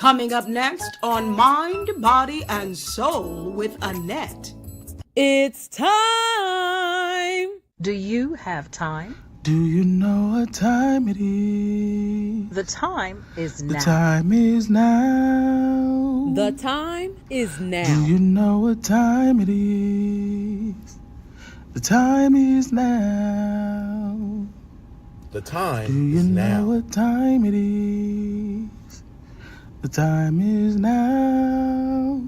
Coming up next on Mind, Body, and Soul with Annette. It's time. Do you have time? Do you know what time it is? The time is now. The time is now. The time is now. Do you know what time it is? The time is now. The time Do you is know now. what time it is? The time is now.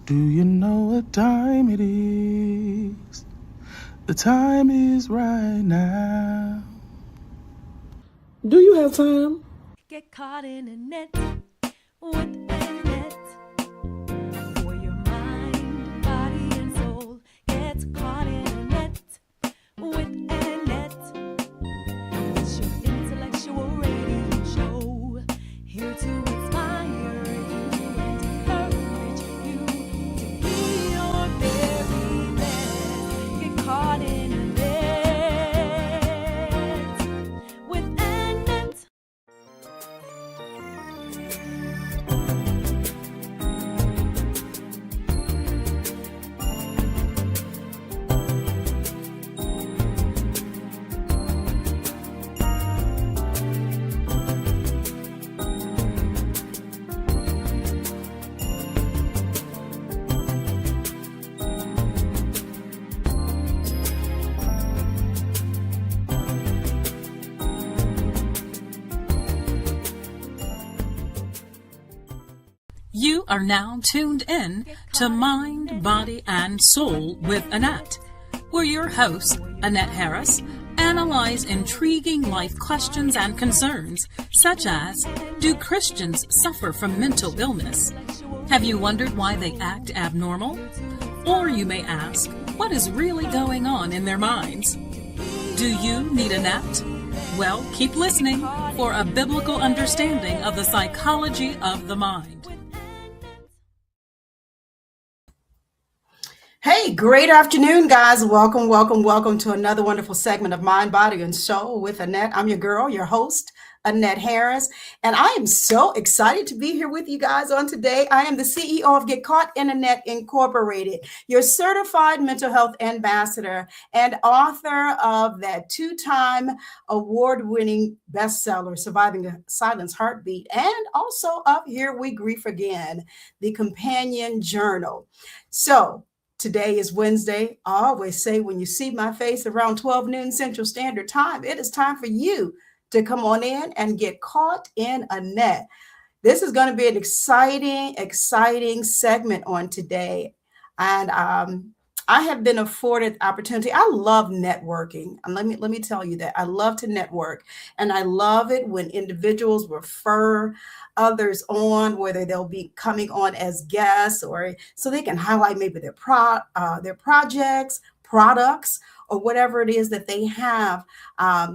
Do you know what time it is? The time is right now. Do you have time? Get caught in a net with Annette. For your mind, body, and soul. Get caught in a net with Annette. It's your intellectual radio show. Here to inspire you and encourage you to be your very best. Get caught in a net with Annette. You are now tuned in to Mind, Body, and Soul with Annette, where your host, Annette Harris, analyze intriguing life questions and concerns, such as, do Christians suffer from mental illness? Have you wondered why they act abnormal? Or you may ask, what is really going on in their minds? Do you need Annette? Well, keep listening for a biblical understanding of the psychology of the mind. Hey, great afternoon, guys. Welcome to another wonderful segment of Mind, Body, and Soul with Annette. I'm your girl, your host, Annette Harris, and I am so excited to be here with you guys on today. I am the CEO of Get Caught in a Net Incorporated, your certified mental health ambassador and author of that two-time award-winning bestseller, Surviving a Silence Heartbeat, and also of Here We Grieve Again, the companion journal. So, today is Wednesday. I always say when you see my face around 12 noon Central Standard Time, it is time for you to come on in and get caught in a net. This is going to be an exciting segment on today. And I have been afforded the opportunity. I love networking. And let me tell you that I love to network. And I love it when individuals refer others on, whether they'll be coming on as guests or so they can highlight maybe their projects, products, or whatever it is that they have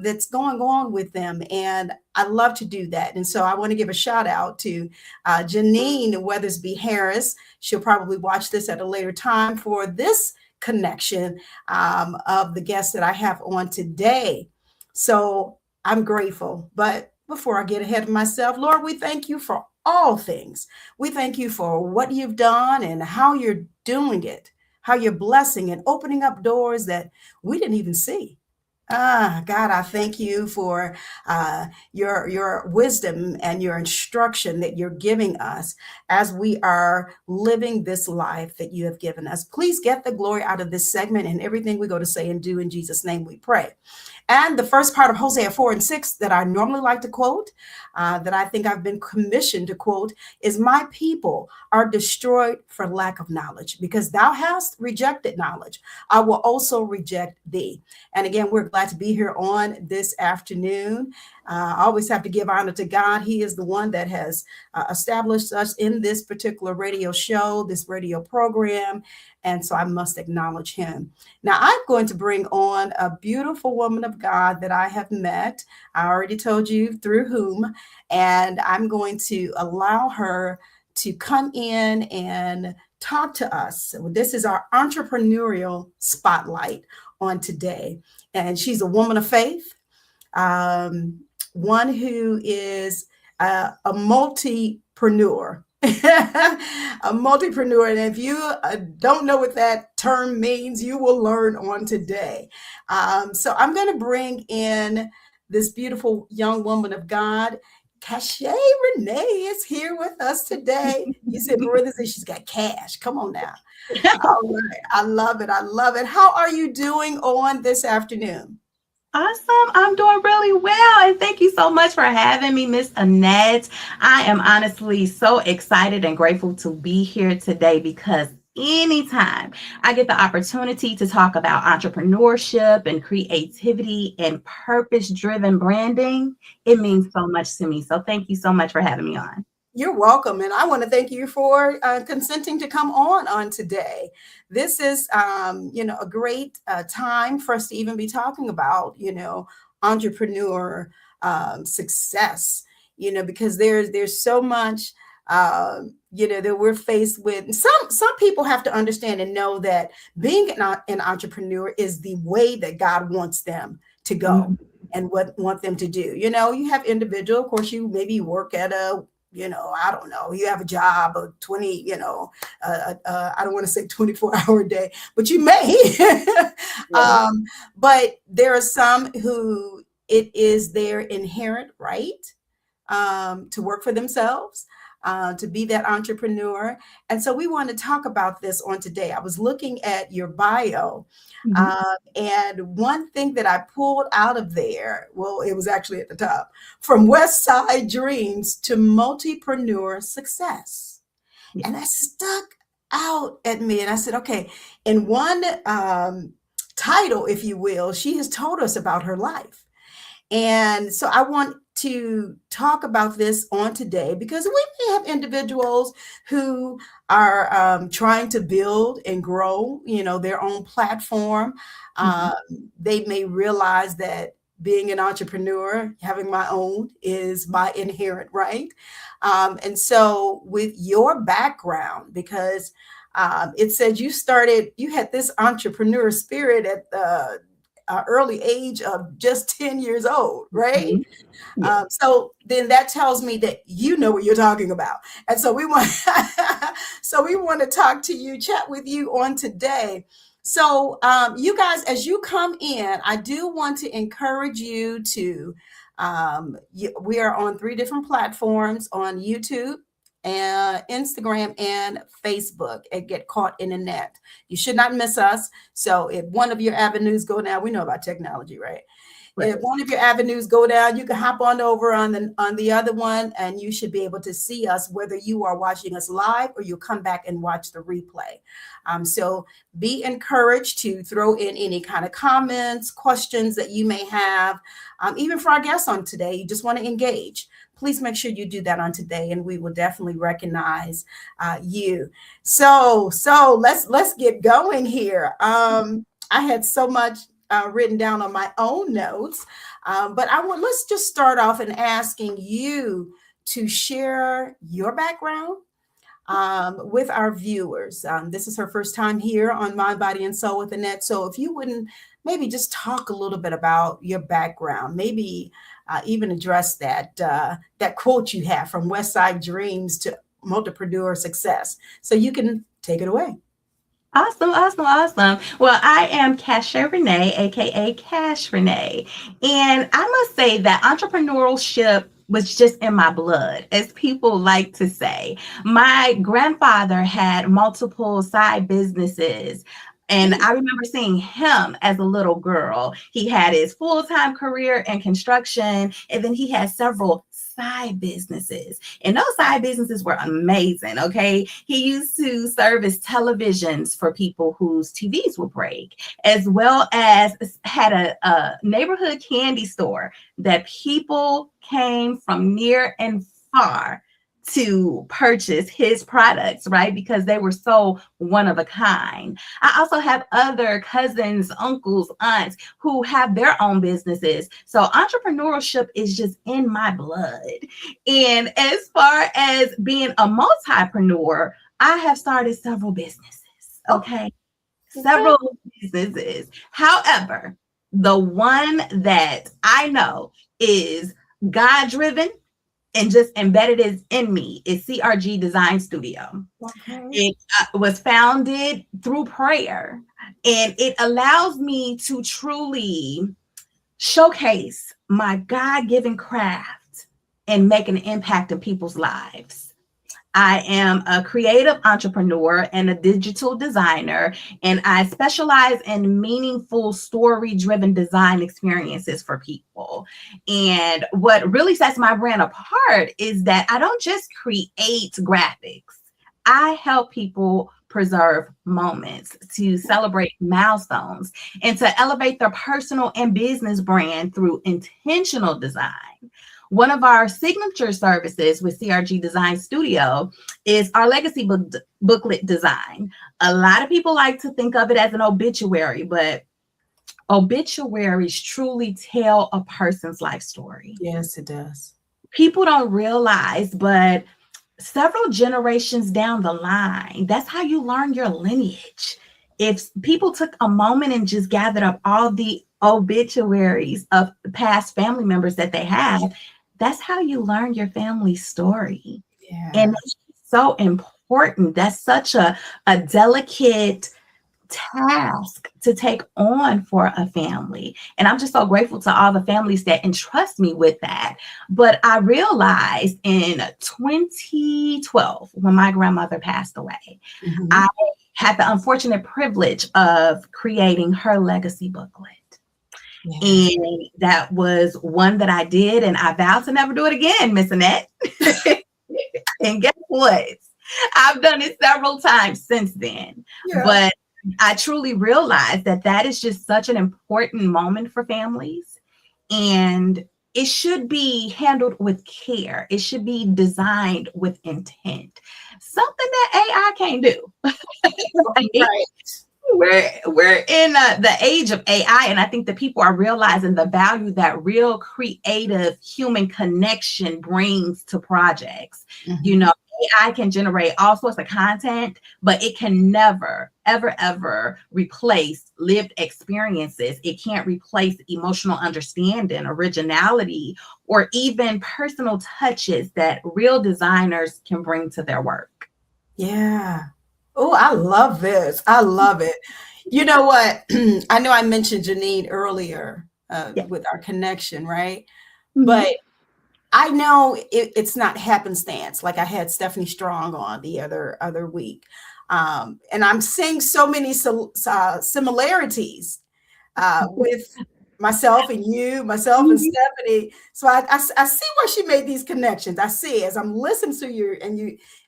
that's going on with them. And I love to do that. And so I want to give a shout out to Janine Weathersby Harris. She'll probably watch this at a later time for this connection of the guests that I have on today. So I'm grateful. But before I get ahead of myself, Lord, we thank you for all things. We thank you for what you've done and how you're doing it, how you're blessing and opening up doors that we didn't even see. God, I thank you for your wisdom and your instruction that you're giving us as we are living this life that you have given us. Please get the glory out of this segment and everything we go to say and do. In Jesus' name we pray. And the first part of Hosea 4:6 that I normally like to quote, that I think I've been commissioned to quote, is my people are destroyed for lack of knowledge. Because thou hast rejected knowledge, I will also reject thee. And again, we're glad to be here on this afternoon. I always have to give honor to God. He is the one that has established us in this particular radio show, this radio program. And so I must acknowledge him. Now, I'm going to bring on a beautiful woman of God that I have met. I already told you through whom, and I'm going to allow her to come in and talk to us. So this is our entrepreneurial spotlight on today. And she's a woman of faith, one who is a multipreneur. A multipreneur. And if you don't know what that term means, you will learn on today. So I'm going to bring in this beautiful young woman of God. Cachet Renee is here with us today. You said parentheses, she's got cash. Come on now. All right. I love it. I love it. How are you doing on this afternoon? Awesome. I'm doing really well. And thank you so much for having me, Miss Annette. I am honestly so excited and grateful to be here today because anytime I get the opportunity to talk about entrepreneurship and creativity and purpose-driven branding, it means so much to me. So thank you so much for having me on. You're welcome. And I want to thank you for consenting to come on today. This is, a great time for us to even be talking about, entrepreneur success, because there's so much, that we're faced with. Some people have to understand and know that being an entrepreneur is the way that God wants them to go and want them to do. You have individual, of course, you maybe work at a I don't know, you have a job of 20, I don't want to say 24-hour day, but you may. But there are some who it is their inherent right to work for themselves, to be that entrepreneur. And so we want to talk about this on today. I was looking at your bio. And one thing that I pulled out of there, well, it was actually at the top, from Westside dreams to multipreneur success. And that stuck out at me. And I said, okay, in one title, if you will, she has told us about her life. And so I want to talk about this on today because we may have individuals who are trying to build and grow, their own platform. They may realize that being an entrepreneur, having my own, is my inherent right. And so with your background, because it said you had this entrepreneur spirit at the early age of just 10 years old, right? So then that tells me that you know what you're talking about. And so we want to talk to you, chat with you on today. So you guys, as you come in, I do want to encourage you to, we are on 3 different platforms on YouTube, and Instagram and Facebook at Get Caught in the Net. You should not miss us. So if one of your avenues go down, we know about technology, right? If one of your avenues go down, you can hop on over on the other one, and you should be able to see us whether you are watching us live or you'll come back and watch the replay. So be encouraged to throw in any kind of comments, questions that you may have. Even for our guests on today, you just want to engage. Please make sure you do that on today, and we will definitely recognize you. So let's get going here. I had so much written down on my own notes, but let's just start off in asking you to share your background with our viewers. This is her first time here on Mind, Body, and Soul with Annette. So if you wouldn't maybe just talk a little bit about your background, maybe even address that quote you have from Westside dreams to multipreneur success. So you can take it away. Awesome. Well, I am Cachet Renee, aka Cash Renee. And I must say that entrepreneurship was just in my blood, as people like to say. My grandfather had multiple side businesses. And I remember seeing him as a little girl. He had his full-time career in construction, and then he had several side businesses. And those side businesses were amazing, okay? He used to service televisions for people whose TVs would break, as well as had a neighborhood candy store that people came from near and far to purchase his products, right? Because they were so one of a kind. I also have other cousins, uncles, aunts who have their own businesses. So entrepreneurship is just in my blood. And as far as being a multipreneur, I have started several businesses, okay? Several businesses. However, the one that I know is God-driven and just embedded is in me is CRG Design Studio. Okay. It was founded through prayer, and it allows me to truly showcase my God-given craft and make an impact in people's lives. I am a creative entrepreneur and a digital designer, and I specialize in meaningful story-driven design experiences for people. And what really sets my brand apart is that I don't just create graphics. I help people preserve moments, to celebrate milestones, and to elevate their personal and business brand through intentional design. One of our signature services with CRG Design Studio is our legacy booklet design. A lot of people like to think of it as an obituary, but obituaries truly tell a person's life story. Yes, it does. People don't realize, but several generations down the line, that's how you learn your lineage. If people took a moment and just gathered up all the obituaries of past family members that they have, that's how you learn your family story. Yeah. And it's so important. That's such a delicate task to take on for a family. And I'm just so grateful to all the families that entrust me with that. But I realized in 2012, when my grandmother passed away, I had the unfortunate privilege of creating her legacy booklet. Yeah. And that was one that I did, and I vowed to never do it again, Miss Annette. And guess what? I've done it several times since then. Yeah. But I truly realized that that is just such an important moment for families, and it should be handled with care. It should be designed with intent, something that AI can't do. Right. We're in the age of AI, and I think that people are realizing the value that real creative human connection brings to projects. You know, AI can generate all sorts of content, but it can never, ever, ever replace lived experiences. It can't replace emotional understanding, originality, or even personal touches that real designers can bring to their work. Yeah. Oh, I love this. I love it. You know what? I know I mentioned Janine earlier with our connection, right? But I know it's not happenstance. Like I had Stephanie Strong on the other week. And I'm seeing so many similarities with myself and you, myself and Stephanie. So I see why she made these connections. I see as I'm listening to you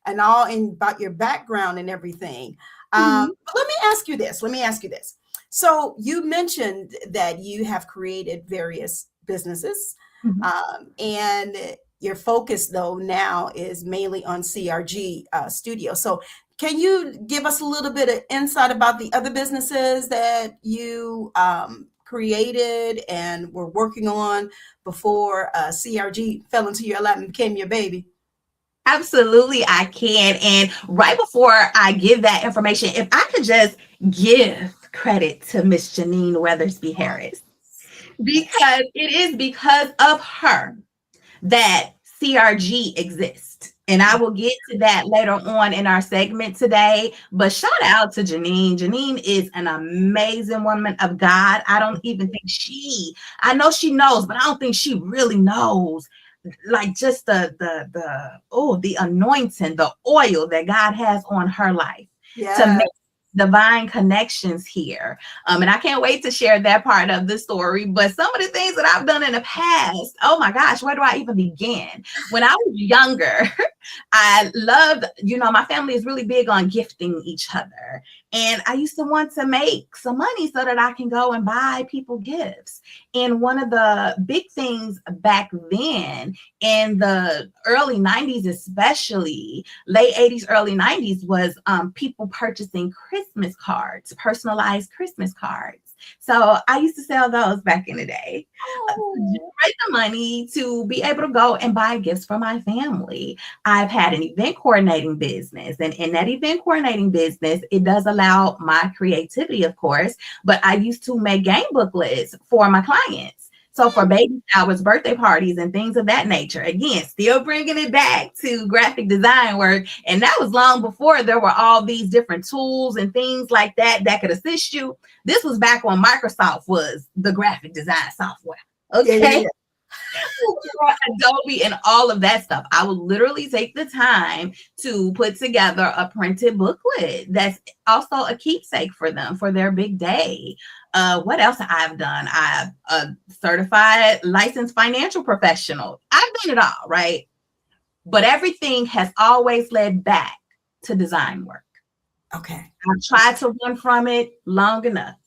and all about your background and everything. But let me ask you this. So you mentioned that you have created various businesses, and your focus though now is mainly on CRG Studio. So can you give us a little bit of insight about the other businesses that you created and were working on before CRG fell into your lap and became your baby? Absolutely, I can. And right before I give that information, if I could just give credit to Miss Janine Weathersby Harris, because it is because of her that CRG exists. And I will get to that later on in our segment today. But shout out to Janine. Janine is an amazing woman of God. I don't even think I know she knows, but I don't think she really knows, like just the anointing, the oil that God has on her life to make divine connections here. And I can't wait to share that part of the story. But some of the things that I've done in the past, oh my gosh, where do I even begin? When I was younger, I loved, my family is really big on gifting each other. And I used to want to make some money so that I can go and buy people gifts. And one of the big things back then in the early 90s, especially late 80s, early 90s, was people purchasing Christmas cards, personalized Christmas cards. So I used to sell those back in the day. Generate the money to be able to go and buy gifts for my family. I've had an event coordinating business, and in that event coordinating business, it does allow my creativity, of course, but I used to make game booklets for my clients. So for baby showers, birthday parties, and things of that nature, again, still bringing it back to graphic design work. And that was long before there were all these different tools and things like that that could assist you. This was back when Microsoft was the graphic design software. Okay. Yeah. Adobe and all of that stuff. I would literally take the time to put together a printed booklet that's also a keepsake for them for their big day. What else I've done? I'm a certified licensed financial professional. I've done it all, right? But everything has always led back to design work. Okay. I've tried to run from it long enough.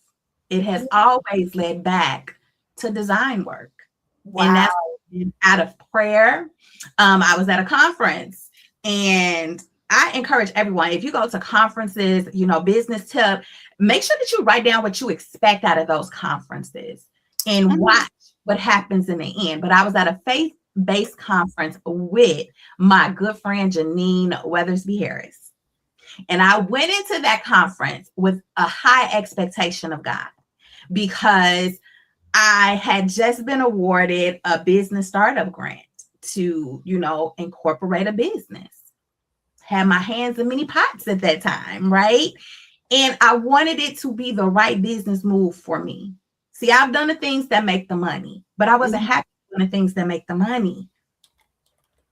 It has always led back to design work. Wow. And that's out of prayer. I was at a conference, and I encourage everyone, if you go to conferences, business tip, make sure that you write down what you expect out of those conferences and watch what happens in the end. But I was at a faith-based conference with my good friend, Janine Weathersby Harris. And I went into that conference with a high expectation of God because I had just been awarded a business startup grant to, incorporate a business. Had my hands in many pots at that time, right? And I wanted it to be the right business move for me. See, I've done the things that make the money, but I wasn't happy doing the things that make the money.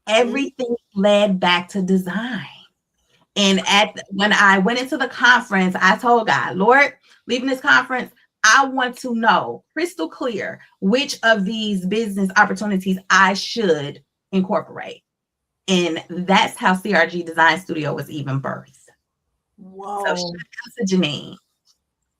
Everything led back to design. And when I went into the conference, I told God, Lord, leaving this conference, I want to know crystal clear which of these business opportunities I should incorporate. And that's how CRG Design Studio was even birthed. Whoa. So shout out to Janine.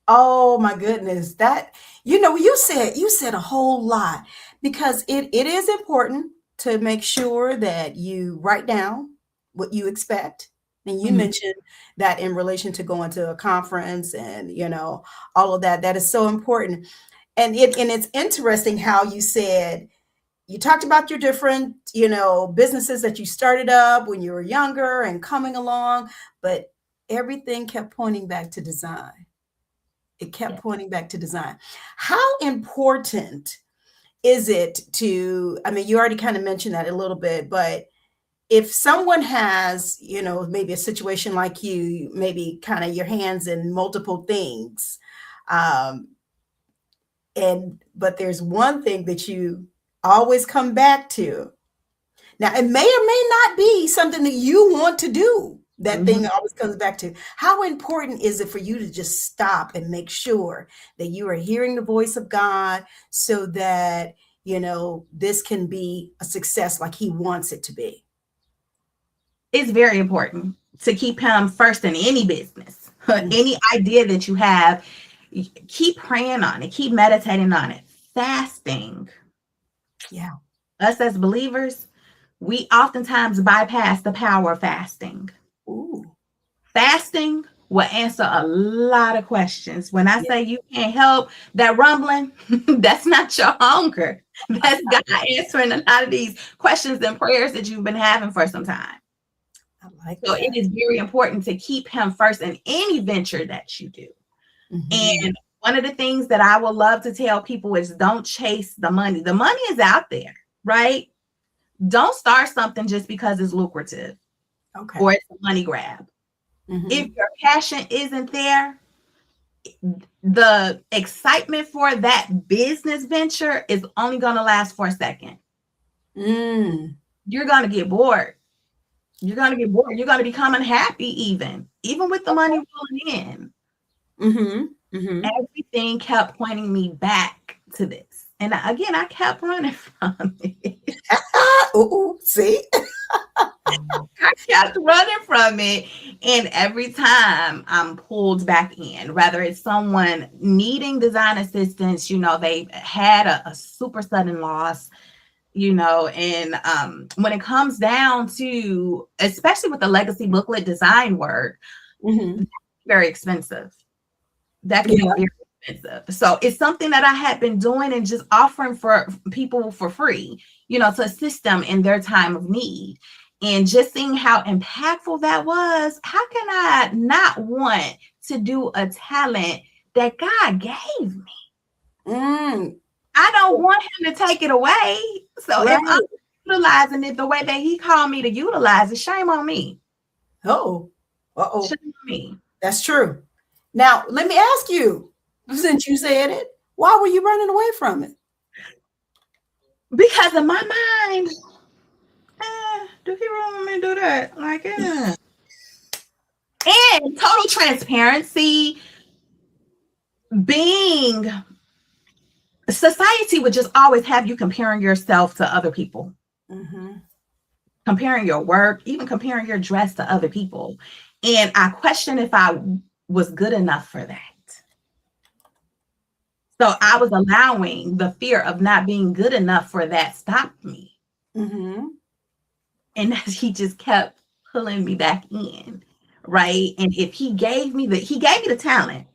Oh my goodness. That, you said a whole lot, because it is important to make sure that you write down what you expect. And you mentioned that in relation to going to a conference and, all of that is so important. And it's interesting how you said, you talked about your different, businesses that you started up when you were younger and coming along, but everything kept pointing back to design. It kept pointing back to design. How important is it you already kind of mentioned that a little bit, but if someone has, maybe a situation like you, maybe kind of your hands in multiple things, but there's one thing that you always come back to. Now, it may or may not be something that you want to do. That thing always comes back to. How important is it for you to just stop and make sure that you are hearing the voice of God so that, this can be a success like He wants it to be? It's very important to keep Him first in any business, any idea that you have. Keep praying on it, keep meditating on it, fasting. Yeah. Us as believers, we oftentimes bypass the power of fasting. Ooh. Fasting will answer a lot of questions. When I say you can't help that rumbling, that's not your hunger. That's God answering a lot of these questions and prayers that you've been having for some time. So it is very important to keep Him first in any venture that you do. And one of the things that I would love to tell people is don't chase the money. The money is out there, right? Don't start something just because it's lucrative or it's a money grab. If your passion isn't there, the excitement for that business venture is only going to last for a second. You're going to get bored. You're going to get bored. You're going to become unhappy even with the money rolling in. Everything kept pointing me back to this. And again, I kept running from it. See? I kept running from it. And every time I'm pulled back in, whether it's someone needing design assistance, they had a super sudden loss, and when it comes down to, especially with the legacy booklet design work, very expensive. That can be very expensive. So it's something that I had been doing and just offering for people for free, to assist them in their time of need. And just seeing how impactful that was, how can I not want to do a talent that God gave me? I don't want him to take it away. So Right. if I'm utilizing it the way that he called me to utilize it, shame on me. Oh, uh-oh. Shame on me. That's true. Now, let me ask you, since you said it, why were you running away from it? Because in my mind, do he really want me to do that? Like, And total transparency, being society would just always have you comparing yourself to other people, comparing your work, even comparing your dress to other people. And I question if I was good enough for that. So I was allowing the fear of not being good enough for that stop me. And he just kept pulling me back in, right? And if he gave me the talent,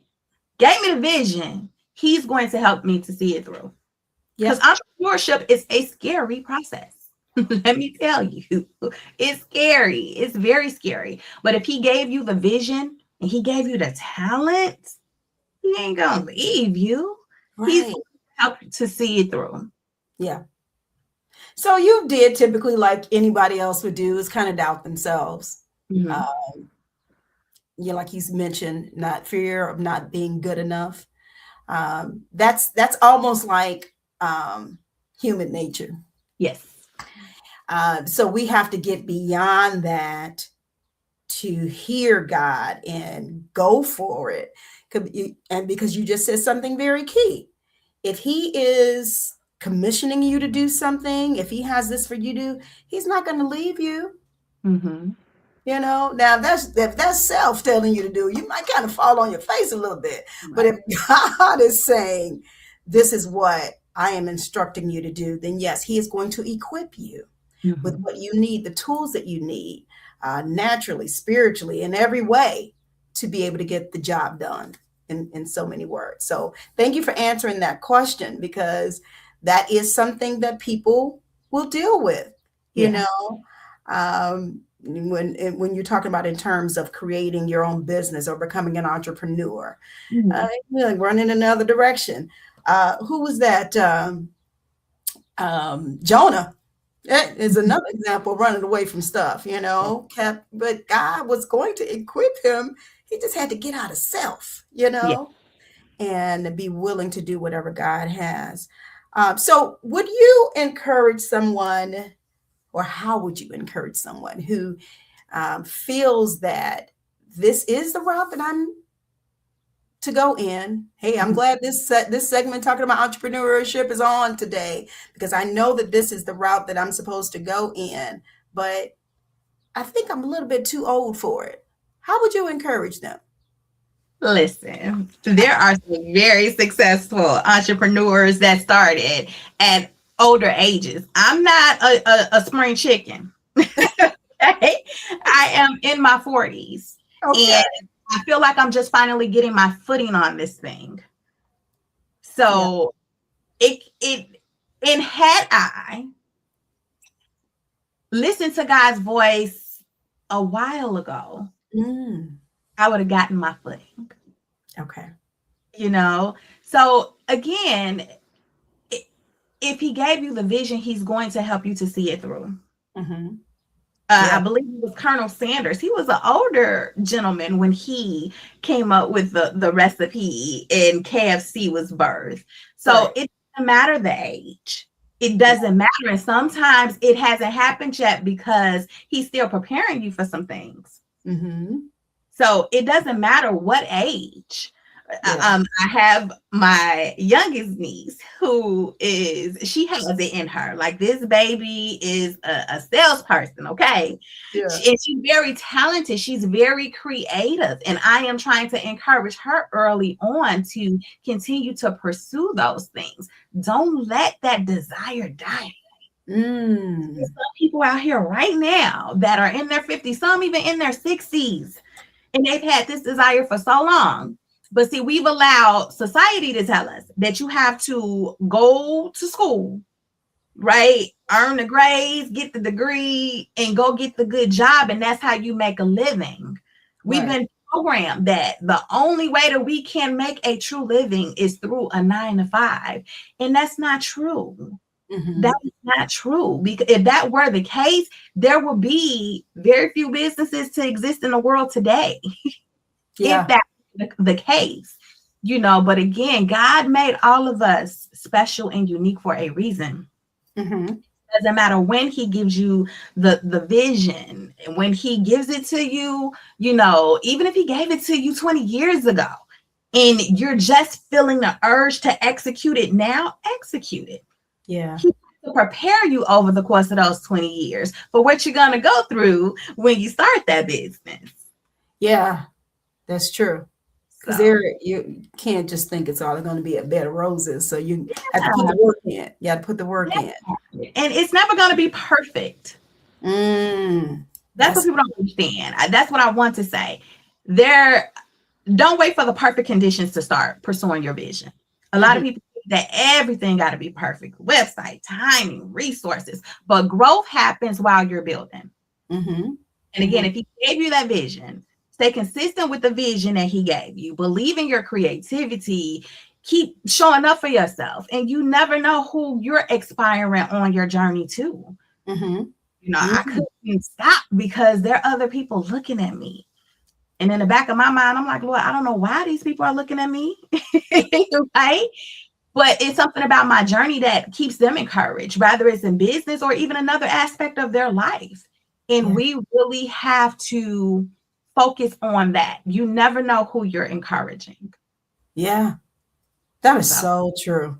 gave me the vision, he's going to help me to see it through. Because entrepreneurship is a scary process. Let me tell you, it's scary. It's very scary. But if he gave you the vision and he gave you the talent, he ain't gonna leave you. Right. He's gonna help to see it through. Yeah. So you did typically, like anybody else would do, is kind of doubt themselves. Like he's mentioned, not fear of not being good enough. That's almost like human nature. Yes. So we have to get beyond that to hear God and go for it. And because you just said something very key. If he is commissioning you to do something, if he has this for you to do, he's not going to leave you. You know, now if that's self telling you to do, you might kind of fall on your face a little bit. Right. But if God is saying, this is what I am instructing you to do, then yes, he is going to equip you with what you need, the tools that you need, naturally, spiritually, in every way, to be able to get the job done in so many words. So thank you for answering that question, because that is something that people will deal with, you know, when you're talking about in terms of creating your own business or becoming an entrepreneur, like running another direction. Who was that? Jonah. That is another example, running away from stuff, you know, but God was going to equip him. He just had to get out of self, you know, and be willing to do whatever God has. So would you encourage someone, or how would you encourage someone who feels that this is the route that I'm to go in? Hey, I'm glad this segment talking about entrepreneurship is on today, because I know that this is the route that I'm supposed to go in, but I think I'm a little bit too old for it. How would you encourage them? Listen, there are some very successful entrepreneurs that started at older ages. I'm not a spring chicken. I am in my 40s. And I feel like I'm just finally getting my footing on this thing. So had I listened to God's voice a while ago, I would have gotten my footing. Okay. You know, so again, if he gave you the vision, he's going to help you to see it through. I believe it was Colonel Sanders. He was an older gentleman when he came up with the recipe and KFC was birthed. So it doesn't matter the age. It doesn't matter. And sometimes it hasn't happened yet because he's still preparing you for some things. So it doesn't matter what age. I have my youngest niece she has it in her. Like, this baby is a salesperson, okay? And she's very talented. She's very creative. And I am trying to encourage her early on to continue to pursue those things. Don't let that desire die. There's some people out here right now that are in their 50s, some even in their 60s, and they've had this desire for so long. But see, we've allowed society to tell us that you have to go to school, right? Earn the grades, get the degree, and go get the good job. And that's how you make a living. We've been programmed that the only way that we can make a true living is through a 9 to 5. And that's not true. Mhm. That is not true. Because if that were the case, there would be very few businesses to exist in the world today. Yeah. If that's the case, but again, God made all of us special and unique for a reason. Mhm. Doesn't matter when he gives you the vision, and when he gives it to you, even if he gave it to you 20 years ago and you're just feeling the urge to execute it now, execute it. Yeah. He has to prepare you over the course of those 20 years for what you're going to go through when you start that business. Yeah, that's true. Because So, you can't just think it's all going to be a bed of roses. So you have to put the work in. You have to put the work in. and it's never going to be perfect. Mm, That's what people don't understand. That's what I want to say. Don't wait for the perfect conditions to start pursuing your vision. A lot of people think that everything got to be perfect. Website, timing, resources. But growth happens while you're building. mm-hmm. And again, if he gave you that vision, stay consistent with the vision that he gave you. Believe in your creativity. Keep showing up for yourself. And you never know who you're expiring on your journey to. Mm-hmm. I couldn't stop because there are other people looking at me. And in the back of my mind, I'm like, Lord, I don't know why these people are looking at me. Right? But it's something about my journey that keeps them encouraged, whether it's in business or even another aspect of their life. And we really have to focus on that. You never know who you're encouraging. Yeah, that is so true.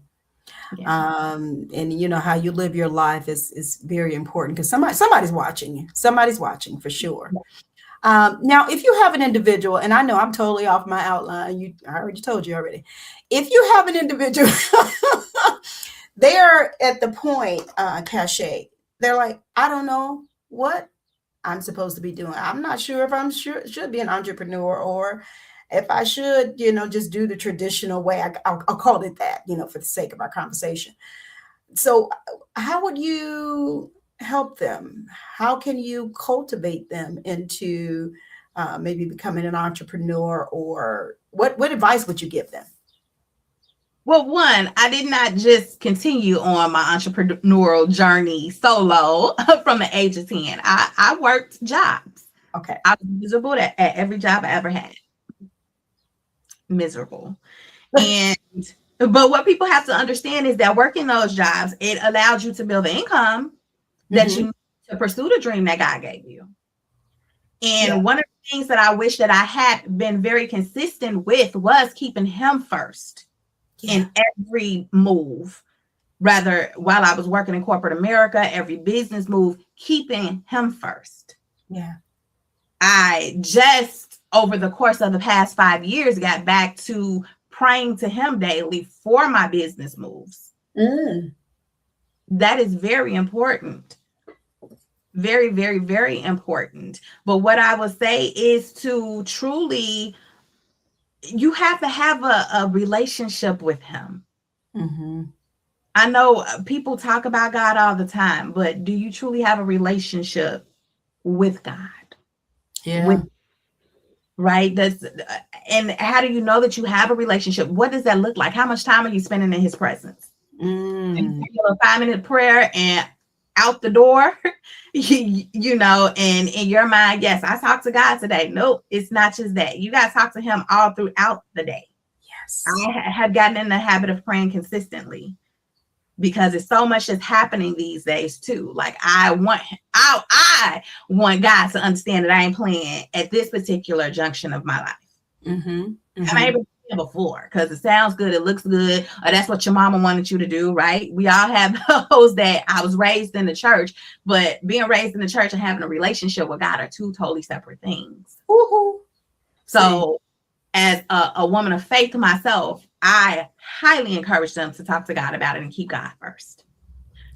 Yeah. And how you live your life is very important because somebody's watching you. Somebody's watching for sure. Now, if you have an individual, and I know I'm totally off my outline, I already told you already. If you have an individual, they're at the point, Cachet, they're like, I don't know what I'm supposed to be doing. I'm not sure if I'm should be an entrepreneur or if I should, just do the traditional way. I'll call it that, for the sake of our conversation. So how would you help them? How can you cultivate them into maybe becoming an entrepreneur, or what advice would you give them? Well, one, I did not just continue on my entrepreneurial journey solo from the age of 10. I worked jobs. Okay. I was miserable at every job I ever had. Miserable. But what people have to understand is that working those jobs, it allowed you to build the income that you need to pursue the dream that God gave you. And one of the things that I wish that I had been very consistent with was keeping him first in every move. Rather, while I was working in corporate America, every business move, keeping him first. Yeah. I just, over the course of the past 5 years, got back to praying to him daily for my business moves. That is very important. Very, very, very important. But what I would say is to truly, you have to have a relationship with him. I know people talk about God all the time, but do you truly have a relationship with God? Yeah. Right? And how do you know that you have a relationship? What does that look like? How much time are you spending in his presence? A 5-minute prayer and out the door, and in your mind, yes, I talked to God today. Nope, it's not just that. You got to talk to him all throughout the day. Yes. I have gotten in the habit of praying consistently because it's so much that's happening these days too. Like I want God to understand that I ain't playing at this particular junction of my life. And I ain't been before because it sounds good, it looks good, or that's what your mama wanted you to do, right? We all have those that I was raised in the church, but being raised in the church and having a relationship with God are two totally separate things. So as a woman of faith myself, I highly encourage them to talk to God about it and keep God first.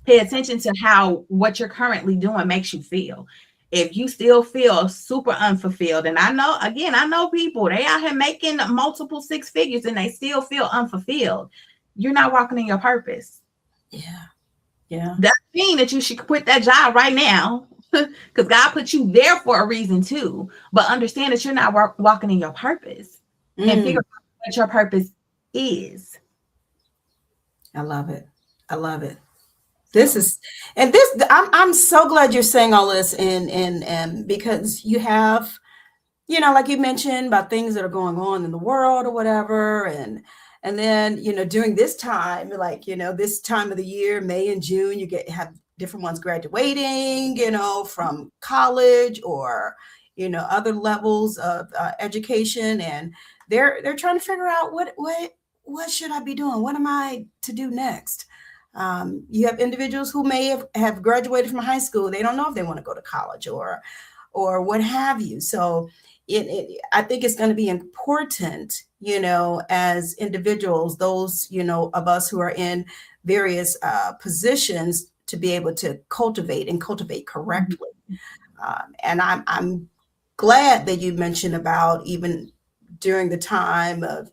Pay attention to how what you're currently doing makes you feel. If you still feel super unfulfilled, and I know people, they out here making multiple 6 figures and they still feel unfulfilled, you're not walking in your purpose. Yeah. That means that you should quit that job right now because God put you there for a reason too. But understand that you're not walking in your purpose, and figure out what your purpose is. I love it. I love it. This is, and this, I'm so glad you're saying all this, and because you have, like you mentioned about things that are going on in the world or whatever, and then during this time, like this time of the year, May and June, you have different ones graduating, from college or other levels of education, and they're trying to figure out what should I be doing? What am I to do next? You have individuals who may have graduated from high school. They don't know if they want to go to college or what have you. So I think it's going to be important, as individuals, those, of us who are in various positions, to be able to cultivate correctly. And I'm glad that you mentioned about even during the time of,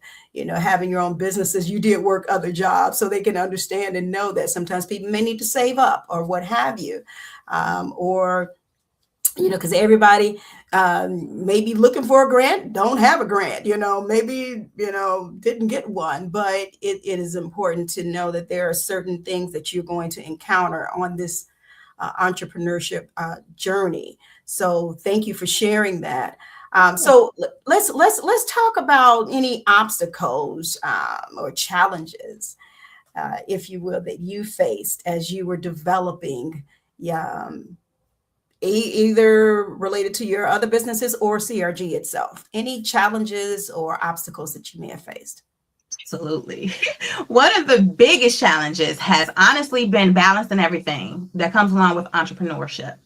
having your own businesses, you did work other jobs, so they can understand and know that sometimes people may need to save up or what have you. Or, because everybody may be looking for a grant, don't have a grant, maybe, didn't get one, but it is important to know that there are certain things that you're going to encounter on this entrepreneurship journey. So thank you for sharing that. So let's talk about any obstacles or challenges, if you will, that you faced as you were developing, either related to your other businesses or CRG itself. Any challenges or obstacles that you may have faced? Absolutely. One of the biggest challenges has honestly been balancing everything that comes along with entrepreneurship.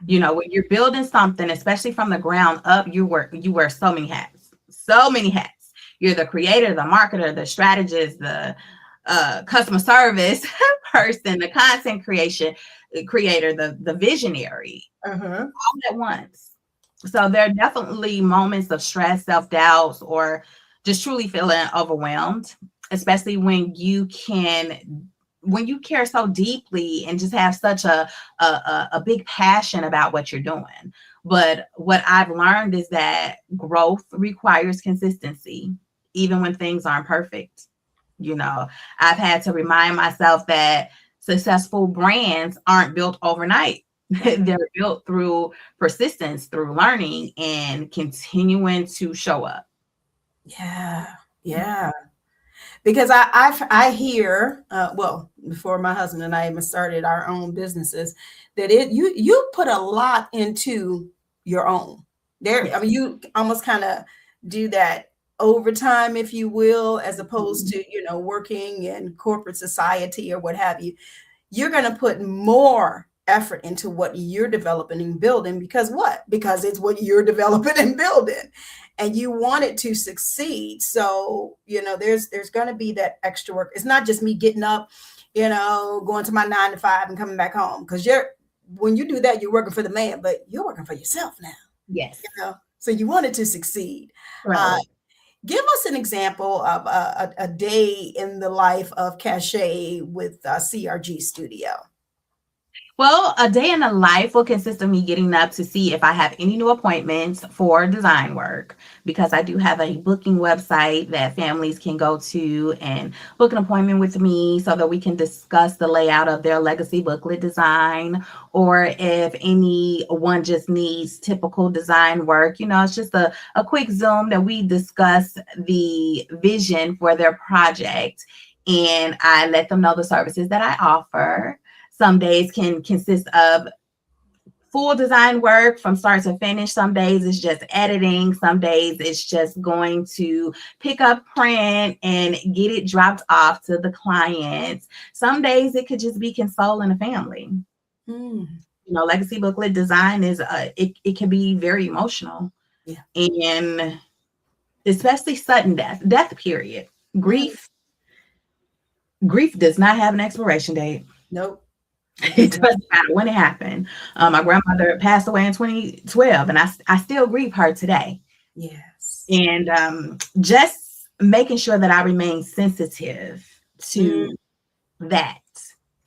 When you're building something, especially from the ground up, you wear so many hats. You're the creator, the marketer, the strategist, the customer service person, the content creator, the visionary, all at once. So there are definitely moments of stress, self-doubts, or just truly feeling overwhelmed, especially when you care so deeply and just have such a big passion about what you're doing. But what I've learned is that growth requires consistency, even when things aren't perfect. I've had to remind myself that successful brands aren't built overnight. They're built through persistence, through learning, and continuing to show up. Yeah. Because I hear, before my husband and I even started our own businesses, that you put a lot into your own. You almost kind of do that overtime, if you will, as opposed to working in corporate society or what have you. You're going to put more effort into what you're developing and building because it's what you're developing and building, and you want it to succeed. So there's going to be that extra work. It's not just me getting up, going to my 9 to 5 and coming back home, because when you do that, you're working for the man, but you're working for yourself now. Yes. So you want it to succeed. Right. Give us an example of a day in the life of Cachet with CRG Studio. Well, a day in the life will consist of me getting up to see if I have any new appointments for design work, because I do have a booking website that families can go to and book an appointment with me so that we can discuss the layout of their legacy booklet design, or if anyone just needs typical design work, it's just a quick Zoom that we discuss the vision for their project, and I let them know the services that I offer. Some days can consist of full design work from start to finish. Some days it's just editing. Some days it's just going to pick up print and get it dropped off to the clients. Some days it could just be consoling a family. Legacy booklet design is it can be very emotional. Yeah. And especially sudden death period. Grief does not have an expiration date. Nope. It doesn't matter when it happened. My grandmother passed away in 2012, and I still grieve her today. Yes. And just making sure that I remain sensitive to that,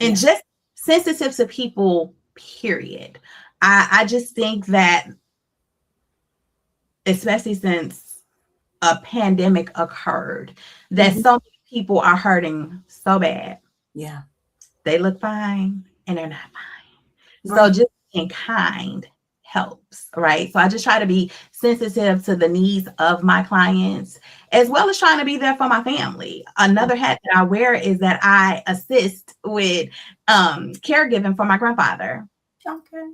and just sensitive to people, period. I just think that, especially since a pandemic occurred, that Mhm. so many people are hurting so bad. Yeah. They look fine and they're not fine. So Right. just being kind helps, right? So I just try to be sensitive to the needs of my clients, as well as trying to be there for my family. Another hat that I wear is that I assist with caregiving for my grandfather. Okay.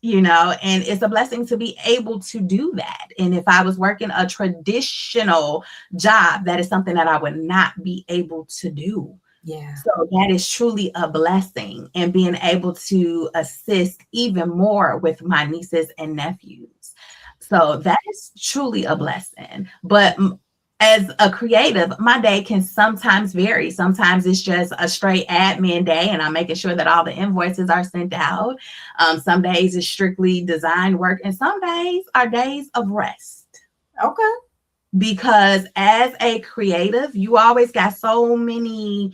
And it's a blessing to be able to do that. And if I was working a traditional job, that is something that I would not be able to do. Yeah. So that is truly a blessing, and being able to assist even more with my nieces and nephews. So that is truly a blessing. But as a creative, my day can sometimes vary. Sometimes it's just a straight admin day, and I'm making sure that all the invoices are sent out. Some days it's strictly design work, and some days are days of rest. Okay. Because as a creative, you always got so many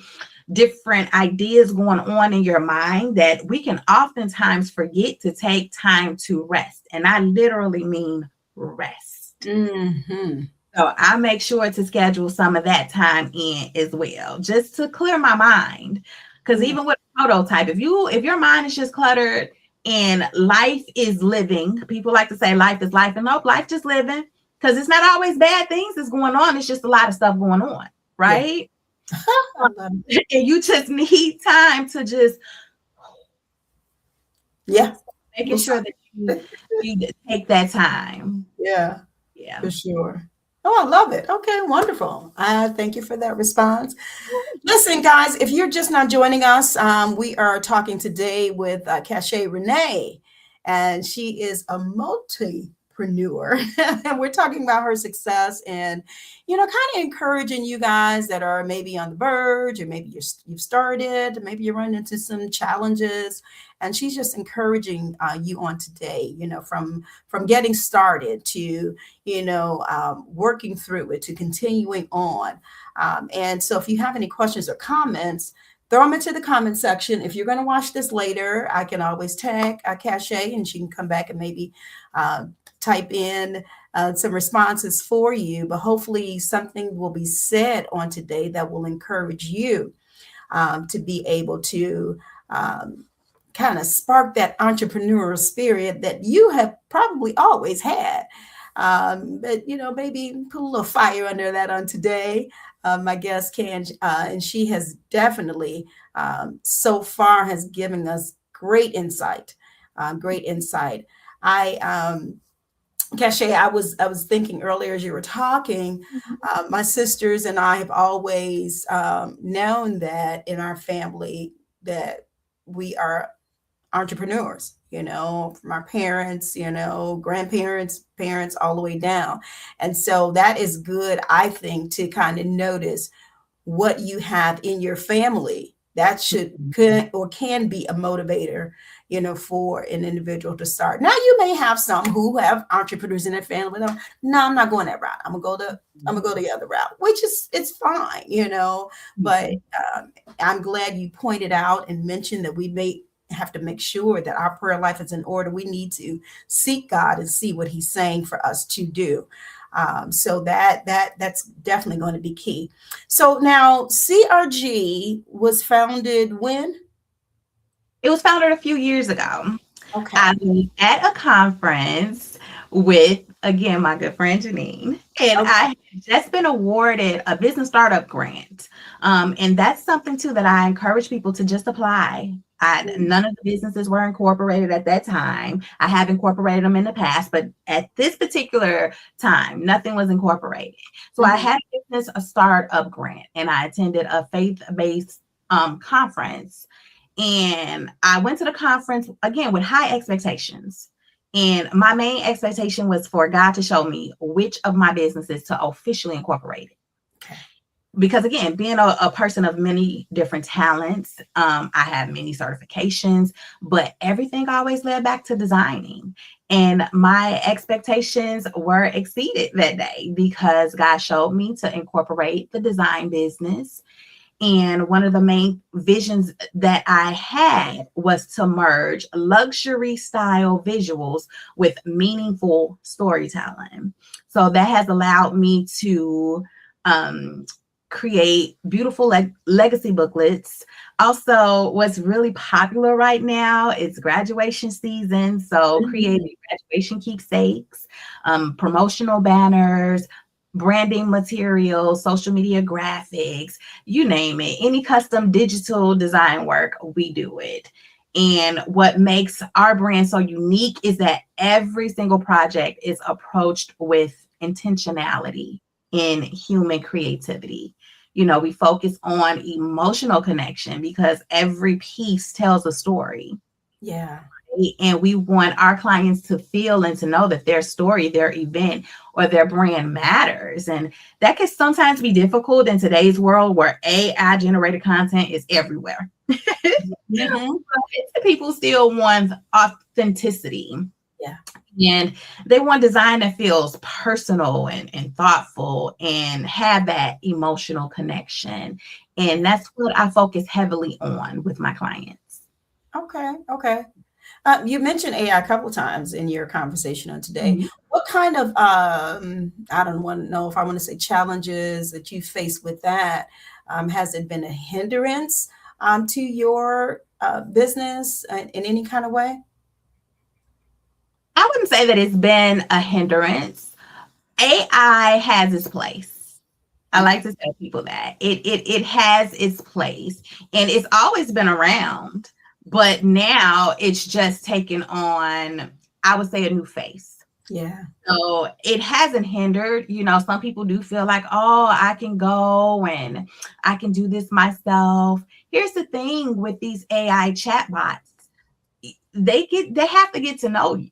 different ideas going on in your mind that we can oftentimes forget to take time to rest. And I literally mean rest. Mm-hmm. So I make sure to schedule some of that time in as well, just to clear my mind. Because even with a prototype, if your mind is just cluttered and life is living, people like to say life is life, and nope, life just living. Because it's not always bad things that's going on. It's just a lot of stuff going on, right? And you just need time to just making sure that you take that time. Yeah. Yeah. For sure. Oh, I love it. Okay, wonderful. Thank you for that response. Listen, guys, if you're just not joining us, we are talking today with Cachet Renee, and she is a multipreneur. And we're talking about her success and, kind of encouraging you guys that are maybe on the verge, or maybe you've started, maybe you're running into some challenges. And she's just encouraging you on today, from getting started to, working through it, to continuing on. And so if you have any questions or comments, throw them into the comment section. If you're going to watch this later, I can always tag Cachet, and she can come back and maybe type in some responses for you. But hopefully something will be said on today that will encourage you to be able to kind of spark that entrepreneurial spirit that you have probably always had. But, maybe put a little fire under that on today. My guest can, and she has definitely so far has given us great insight. Cachet, I was thinking earlier as you were talking, my sisters and I have always known that in our family that we are entrepreneurs, from our parents, grandparents, parents, all the way down. And so that is good, I think, to kind of notice what you have in your family that could or can be a motivator, for an individual to start. Now, you may have some who have entrepreneurs in their family. No, I'm not going that route. I'm gonna go the other route, which it's fine, But I'm glad you pointed out and mentioned that we may have to make sure that our prayer life is in order. We need to seek God and see what He's saying for us to do. So that's definitely going to be key. So now, CRG was founded when? It was founded a few years ago. Okay. I was at a conference with, again, my good friend Janine, and I had just been awarded a business startup grant. And that's something too that I encourage people to just apply. None of the businesses were incorporated at that time. I have incorporated them in the past, but at this particular time, nothing was incorporated. So I had a startup grant, and I attended a faith-based conference. And I went to the conference again with high expectations. And my main expectation was for God to show me which of my businesses to officially incorporate. Because again, being a person of many different talents, I have many certifications, but everything always led back to designing. And my expectations were exceeded that day because God showed me to incorporate the design business. And one of the main visions that I had was to merge luxury style visuals with meaningful storytelling. So that has allowed me to create beautiful legacy booklets. Also, what's really popular right now is graduation season. So creating graduation keepsakes, promotional banners, branding materials, social media graphics, you name it, any custom digital design work, we do it. And what makes our brand so unique is that every single project is approached with intentionality and human creativity. You know, we focus on emotional connection because every piece tells a story. Yeah. And we want our clients to feel and to know that their story, their event, or their brand matters. And that can sometimes be difficult in today's world where AI generated content is everywhere. People still want authenticity. Yeah. And they want design that feels personal and thoughtful and have that emotional connection. And that's what I focus heavily on with my clients. Okay. Okay. You mentioned AI a couple times in your conversation on today. Mhm. What kind of, I don't want to know if I want to say challenges that you face with that? Has it been a hindrance to your business in any kind of way? I wouldn't say that it's been a hindrance. AI has its place. I like to tell people that it has its place, and it's always been around, but now it's just taken on, I would say, a new face. Yeah. So it hasn't hindered. You know, some people do feel like, oh, I can go and I can do this myself. Here's the thing with these AI chatbots. They have to get to know you.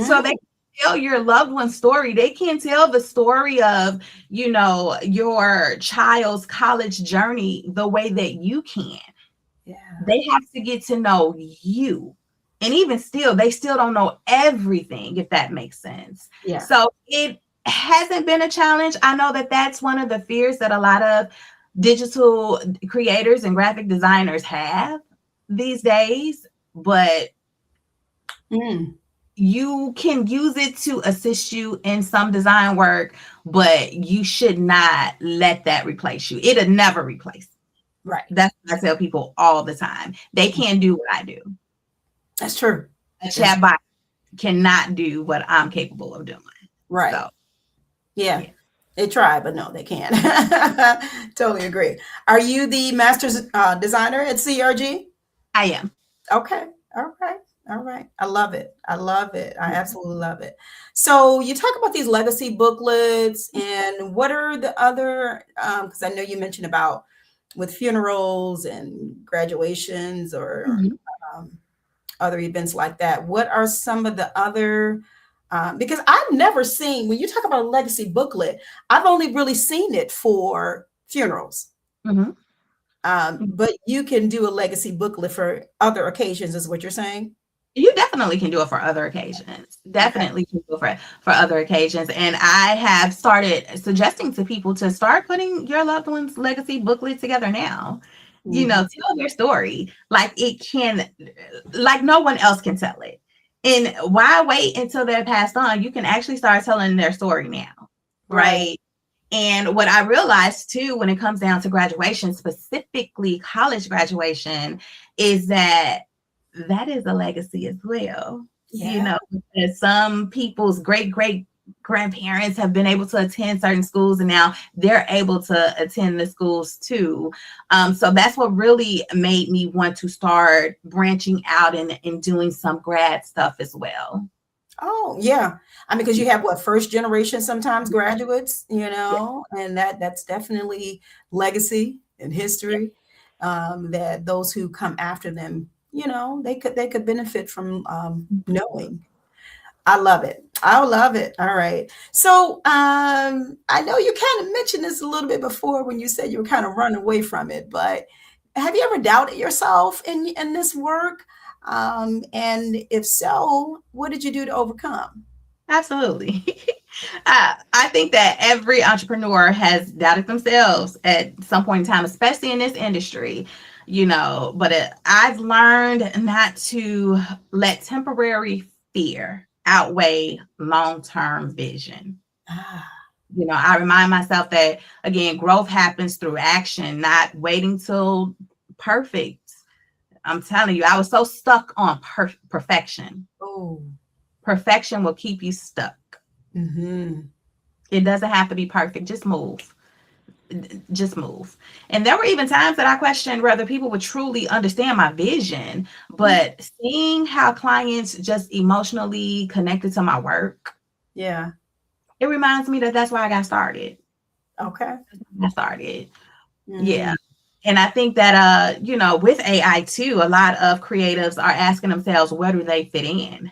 So they tell your loved one's story. They can't tell the story of, you know, your child's college journey the way that you can. Yeah. They have to get to know you. And even still, they still don't know everything, if that makes sense. Yeah. So it hasn't been a challenge. I know that that's one of the fears that a lot of digital creators and graphic designers have these days, but you can use it to assist you in some design work, but you should not let that replace you. It'll never replace. Right. That's what I tell people all the time. They can't do what I do. That's true. A chatbot cannot do what I'm capable of doing. Right. So, yeah. They try, but no, they can't. Totally agree. Are you the master's designer at CRG? I am. Okay. All right. All right. I love it. I love it. I absolutely love it. So you talk about these legacy booklets, and what are the other, because I know you mentioned about with funerals and graduations or other events like that. What are some of the other, because I've never seen, when you talk about a legacy booklet, I've only really seen it for funerals. But you can do a legacy booklet for other occasions, is what you're saying? You definitely can do it for other occasions. Definitely can do it for other occasions. And I have started suggesting to people to start putting your loved one's legacy booklet together now. You know, tell their story like no one else can tell it. And why wait until they're passed on? You can actually start telling their story now, right? And what I realized too, when it comes down to graduation, specifically college graduation, is that is a legacy as well. You know, some people's great grandparents have been able to attend certain schools, and now they're able to attend the schools too. So that's what really made me want to start branching out and doing some grad stuff as well. Oh, yeah. I mean, because you have what, first generation sometimes graduates, you know, and that's definitely legacy and history, that those who come after them, you know, they could benefit from knowing. I love it. I love it. All right. So I know you kind of mentioned this a little bit before when you said you were kind of running away from it, but have you ever doubted yourself in this work? And if so, what did you do to overcome? Absolutely. I think that every entrepreneur has doubted themselves at some point in time, especially in this industry, but I've learned not to let temporary fear outweigh long-term vision. Ah, I remind myself that, again, growth happens through action, not waiting till perfect. I'm telling you, I was so stuck on perfection. oh. Perfection will keep you stuck. Mm-hmm. It doesn't have to be perfect. Just move. Just move. And there were even times that I questioned whether people would truly understand my vision. But seeing how clients just emotionally connected to my work, Yeah. it reminds me that that's why I got started. Okay. Yeah. And I think that, with AI too, a lot of creatives are asking themselves, where do they fit in?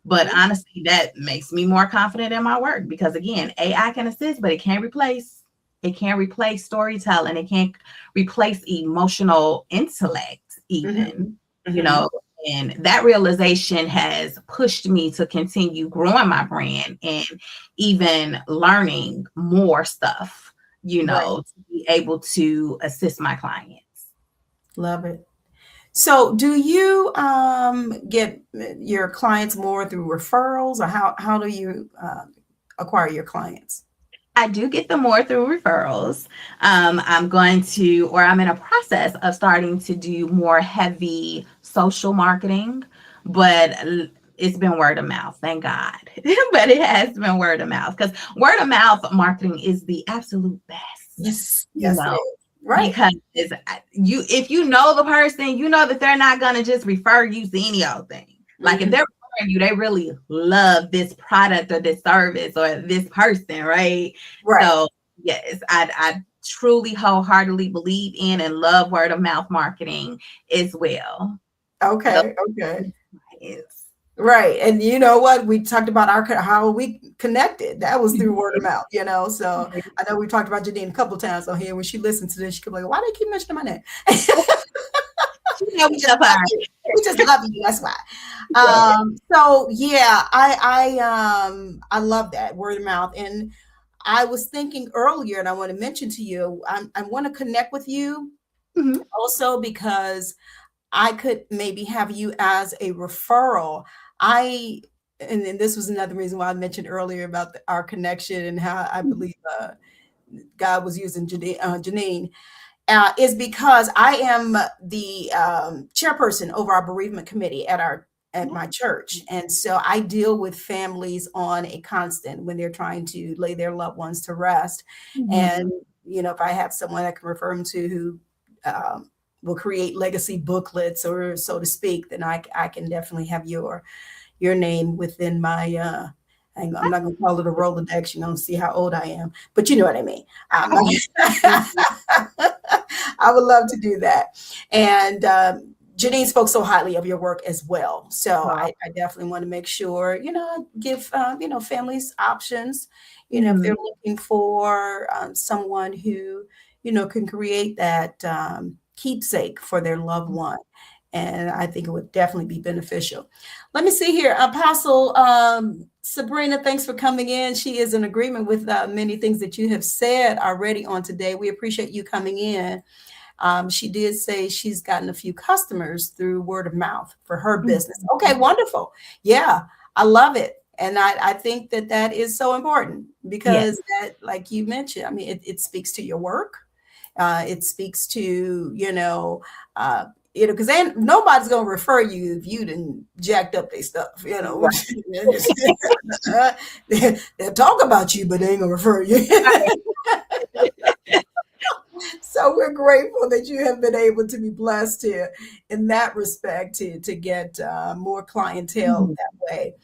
But honestly, that makes me more confident in my work because, again, AI can assist, but it can't replace. It can't replace storytelling. It can't replace emotional intellect, even, and that realization has pushed me to continue growing my brand and even learning more stuff, Right. to be able to assist my clients. Love it. So, do you get your clients more through referrals, or how do you acquire your clients? I do get them more through referrals. I'm in a process of starting to do more heavy social marketing, but it's been word of mouth, thank God. But it has been word of mouth because word of mouth marketing is the absolute best. Yes, you it know, is. Right. Because if you know the person, you know that they're not going to just refer you to any old thing. Like if they're referring you, they really love this product or this service or this person, right? Right. So yes, I truly wholeheartedly believe in and love word of mouth marketing as well. Okay. Okay. Yes. Right. And you know what? We talked about how we connected. That was through word of mouth, So I know we talked about Janine a couple of times on here. When she listened to this, she could be like, why do they keep mentioning my name? We just love you. That's why. So yeah, I love that word of mouth. And I was thinking earlier, and I want to mention to you, I want to connect with you also because I could maybe have you as a referral. And then this was another reason why I mentioned earlier about our connection and how I believe God was using Janine. Is because I am the chairperson over our bereavement committee at my church. And so I deal with families on a constant when they're trying to lay their loved ones to rest. And, if I have someone I can refer them to who will create legacy booklets or so to speak, then I can definitely have your name within my I'm not going to call it a Rolodex, see how old I am, but you know what I mean. I would love to do that. And Janine spoke so highly of your work as well. So I definitely want to make sure, give, families options, if they're looking for someone who, can create that keepsake for their loved one. And I think it would definitely be beneficial. Let me see here. Apostle Sabrina, thanks for coming in. She is in agreement with many things that you have said already on today. We appreciate you coming in. She did say she's gotten a few customers through word of mouth for her business. Okay, wonderful. Yeah, I love it. And I think that is so important because that, like you mentioned, I mean, it speaks to your work. It speaks to, because nobody's gonna refer you if you didn't jacked up their stuff, They'll talk about you, but they ain't gonna refer you. So we're grateful that you have been able to be blessed here in that respect to get more clientele that way.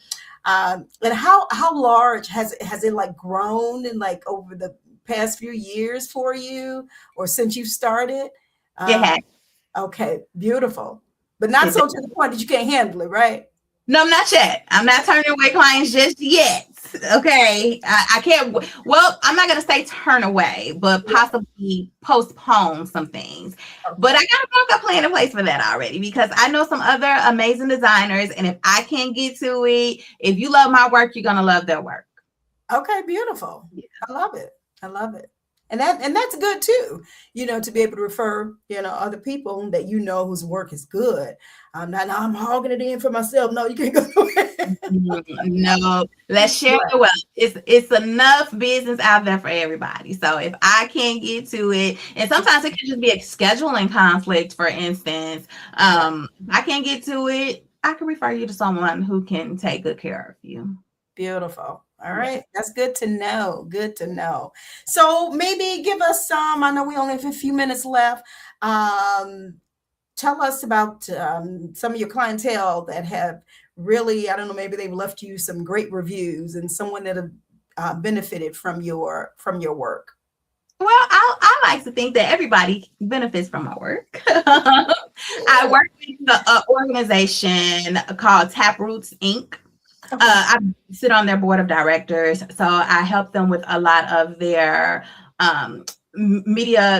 And how large has it like grown in like over the past few years for you or since you started? Okay, beautiful. But not so to the point that you can't handle it, right? No, not yet. I'm not turning away clients just yet. Okay. I can't. Well, I'm not going to say turn away, but possibly postpone some things. Okay. But I got a backup plan in place for that already because I know some other amazing designers. And if I can't get to it, if you love my work, you're going to love their work. Okay, beautiful. Yeah. I love it. I love it. And that's good too, to be able to refer, other people that whose work is good. I'm hogging it in for myself. No, you can't go nowhere. No, let's share Right. the wealth. It's enough business out there for everybody. So if I can't get to it, and sometimes it can just be a scheduling conflict, for instance. If I can't get to it, I can refer you to someone who can take good care of you. Beautiful. All Yeah. right. That's good to know. Good to know. So maybe give us some, I know we only have a few minutes left. Tell us about some of your clientele that have really, I don't know, maybe they've left you some great reviews and someone that have benefited from your work. Well, I like to think that everybody benefits from my work. I work with the organization called Taproots Inc. Okay. I sit on their board of directors, so I help them with a lot of their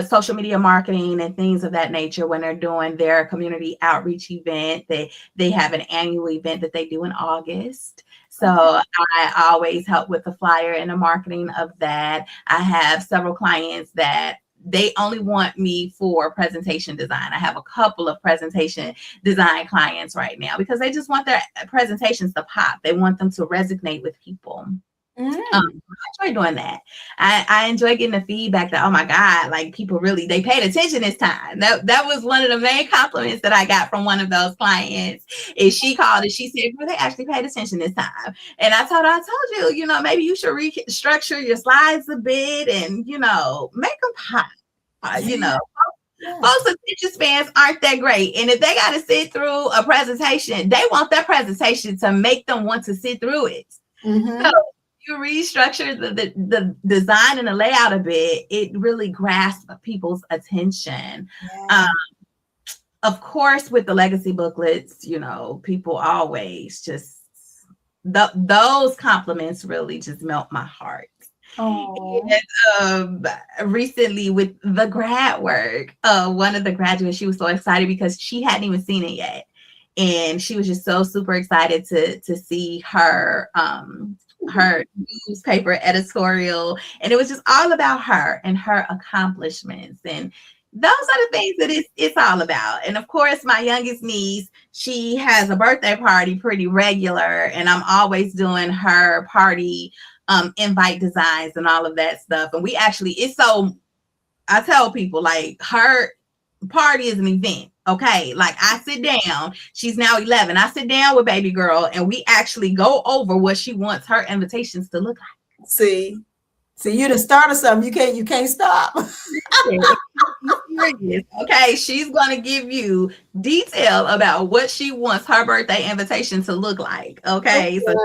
social media marketing and things of that nature when they're doing their community outreach event. They have an annual event that they do in August. So I always help with the flyer and the marketing of that. I have several clients that they only want me for presentation design. I have a couple of presentation design clients right now because they just want their presentations to pop. They want them to resonate with people. I enjoy doing that. I enjoy getting the feedback that, oh my God, like people really, they paid attention this time. That was one of the main compliments that I got from one of those clients. Is she called and she said, well, they actually paid attention this time. And I told you, maybe you should restructure your slides a bit and, make them pop. Folks' attention spans aren't that great. And if they got to sit through a presentation, they want that presentation to make them want to sit through it. So you restructure the design and the layout a bit, it really grasps people's attention. Of course, with the legacy booklets, people always just, those compliments really just melt my heart. And, recently with the grad work, one of the graduates, she was so excited because she hadn't even seen it yet. And she was just so super excited to see her newspaper editorial. And it was just all about her and her accomplishments. And those are the things that it's all about. And of course, my youngest niece, she has a birthday party pretty regular. And I'm always doing her party invite designs and all of that stuff. And I tell people, like, her party is an event. Okay, like I sit down, she's now 11. I sit down with baby girl and we actually go over what she wants her invitations to look like. See, you done started something. You can't stop. Okay, she's going to give you detail about what she wants her birthday invitation to look like. Okay. So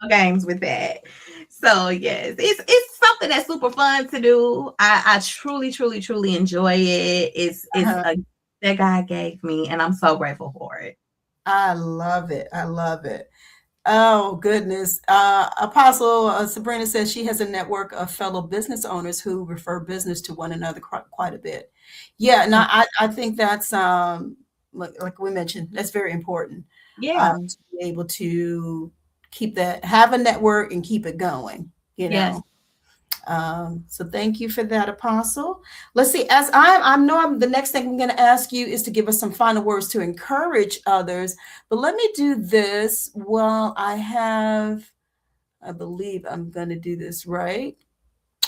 games with that. So yes, it's something that's super fun to do. I truly enjoy it. It's a that God gave me, and I'm so grateful for it. I love it. Oh, goodness. Apostle Sabrina says she has a network of fellow business owners who refer business to one another quite a bit. Yeah, and I think that's, like we mentioned, that's very important. Yeah. To be able to have a network and keep it going, Yes. So thank you for that, Apostle. Let's see, as the next thing I'm going to ask you is to give us some final words to encourage others. But let me do this while I believe I'm going to do this right.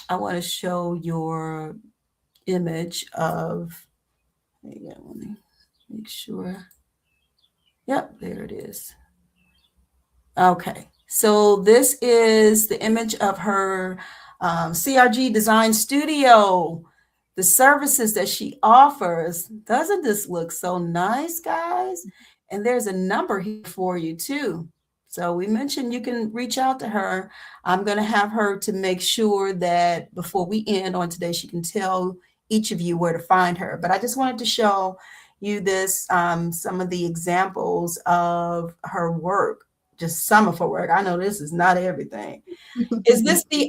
I want to show your image of, let me make sure. Yep, there it is. Okay, so this is the image of her CRG Design Studio, the services that she offers. Doesn't this look so nice, guys? And there's a number here for you too. So we mentioned you can reach out to her. I'm going to have her to make sure that before we end on today, she can tell each of you where to find her. But I just wanted to show you this, some of the examples of her work. Just some of her work. I know this is not everything. Is this the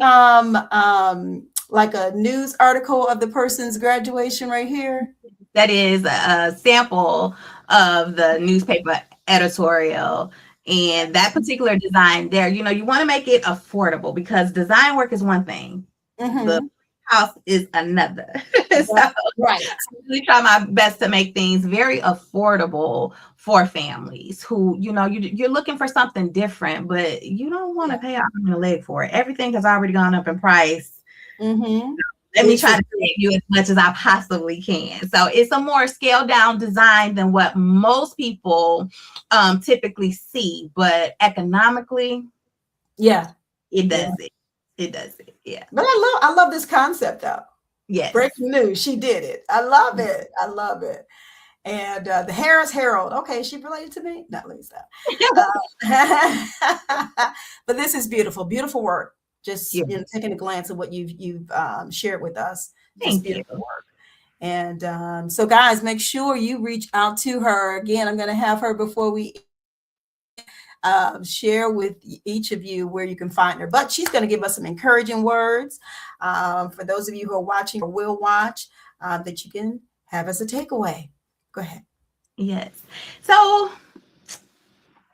like a news article of the person's graduation right here? That is a sample of the newspaper editorial. And that particular design there, you know, you want to make it affordable because design work is one thing. The Mhm. house is another. So Right. I really try my best to make things very affordable for families who, you know, you're looking for something different, but you don't want to pay out on your leg for it. Everything has already gone up in price. Mhm. Let me It's try a to save you as much as I possibly can. So it's a more scaled down design than what most people typically see, but economically, yeah. it Yeah. does it. It does it. Yeah. But I love this concept though. Yes. Breaking news, she did it. I love it. I love it. And the Harris Herald. Okay, is she related to me? Not least that. But this is beautiful, beautiful work. Just Yeah. taking a glance at what you've shared with us. Just Thank you. beautiful work. And so, guys, make sure you reach out to her. Again, I'm going to have her before we share with each of you where you can find her. But she's going to give us some encouraging words for those of you who are watching or will watch that you can have as a takeaway. Go ahead. Yes. So,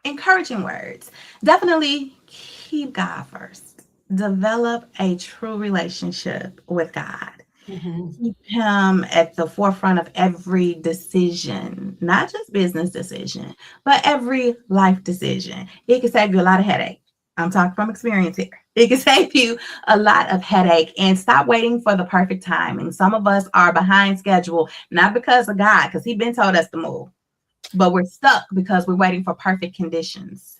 encouraging words. Definitely keep God first. Develop a true relationship with God. Mm-hmm. Keep him at the forefront of every decision, not just business decision, but every life decision. It can save you a lot of headache. I'm talking from experience here. It can save you a lot of headache and stop waiting for the perfect timing. Some of us are behind schedule, not because of God, because He's been told us to move, but we're stuck because we're waiting for perfect conditions.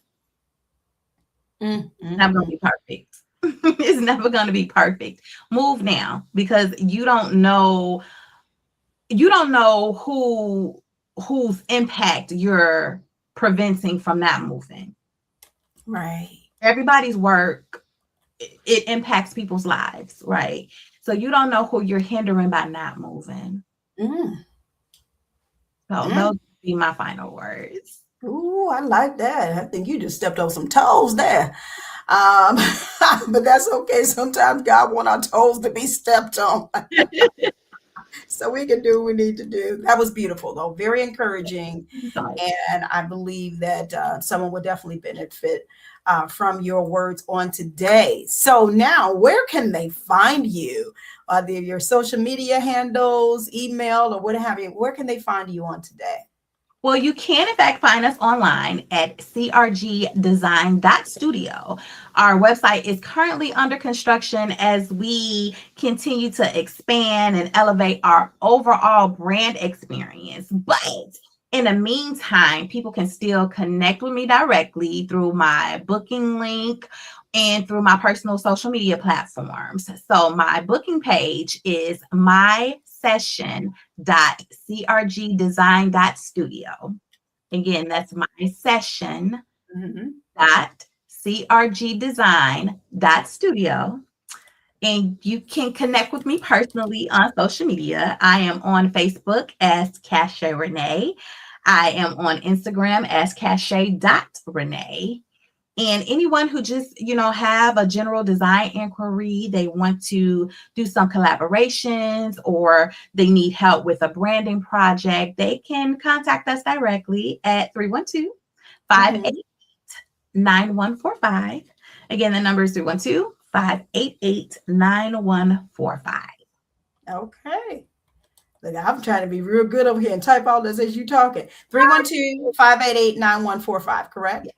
It's never going to be perfect. It's never going to be perfect. Move now because you don't know whose impact you're preventing from not moving. Right. Everybody's work, it impacts people's lives, right? So you don't know who you're hindering by not moving. Mm. So those would be my final words. Ooh, I like that. I think you just stepped on some toes there. But that's okay. Sometimes God wants our toes to be stepped on. So we can do what we need to do. That was beautiful, though. Very encouraging. And I believe that someone will definitely benefit from your words on today. So now, where can they find you? Either your social media handles, email, or what have you. Where can they find you on today? Well, you can, in fact, find us online at crgdesign.studio. Our website is currently under construction as we continue to expand and elevate our overall brand experience. But in the meantime, people can still connect with me directly through my booking link and through my personal social media platforms. So my booking page is mysession.crgdesign.studio. Again, that's mysession.crgdesign.studio. And you can connect with me personally on social media. I am on Facebook as Cachet Renee. I am on Instagram as Cachet.Renee. And anyone who just, have a general design inquiry, they want to do some collaborations or they need help with a branding project, they can contact us directly at 312-588-9145. Again, the number is 312-588-9145. Okay. Look, I'm trying to be real good over here and type all this as you talking. 312-588-9145, correct?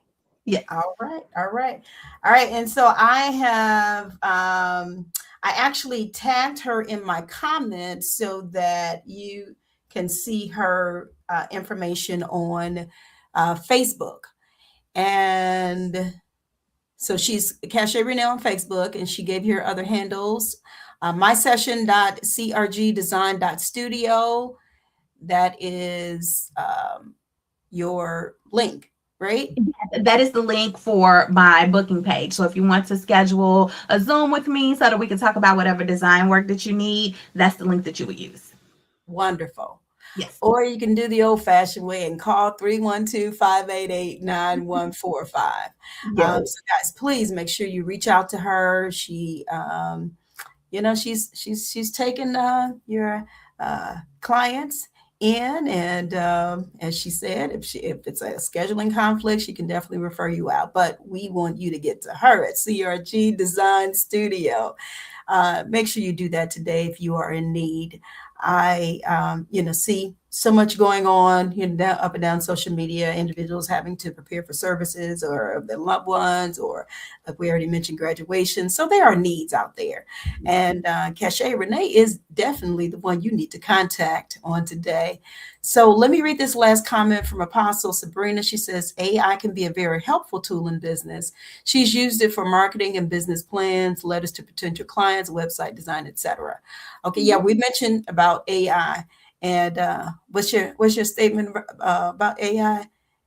Yeah. All right. All right. All right. And so I have I actually tagged her in my comments so that you can see her information on Facebook. And so she's Cachet Renee on Facebook, and she gave you her other handles. mysession.crgdesign.studio. That is your link, right? That is the link for my booking page. So if you want to schedule a Zoom with me so that we can talk about whatever design work that you need, that's the link that you would use. Wonderful. Yes. Or you can do the old-fashioned way and call 312-588-9145. Yes. So guys, please make sure you reach out to her. She, she's taking your clients in. And as she said, if it's a scheduling conflict, she can definitely refer you out. But we want you to get to her at CRG Design Studio. Make sure you do that today if you are in need. I, see so much going on, up and down social media, individuals having to prepare for services or their loved ones, or like we already mentioned, graduation. So there are needs out there. And Cachet Renee is definitely the one you need to contact on today. So let me read this last comment from Apostle Sabrina. She says, AI can be a very helpful tool in business. She's used it for marketing and business plans, letters to potential clients, website design, etc. Okay, yeah, we mentioned about AI. And what's your statement about AI?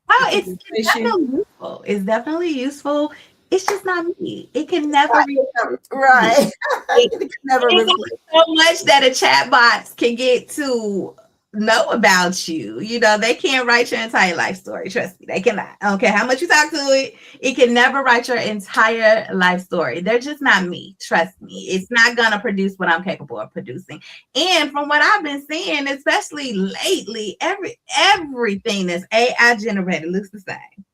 Oh, it's definitely useful. It's definitely useful. It's just not me. It can never right. It can never so much that a chat box can get to know about you. They can't write your entire life story. Trust me, they cannot. I don't care how much you talk to it. It can never write your entire life story. They're just not me. Trust me. It's not gonna produce what I'm capable of producing. And from what I've been seeing, especially lately, everything that's AI generated looks the same.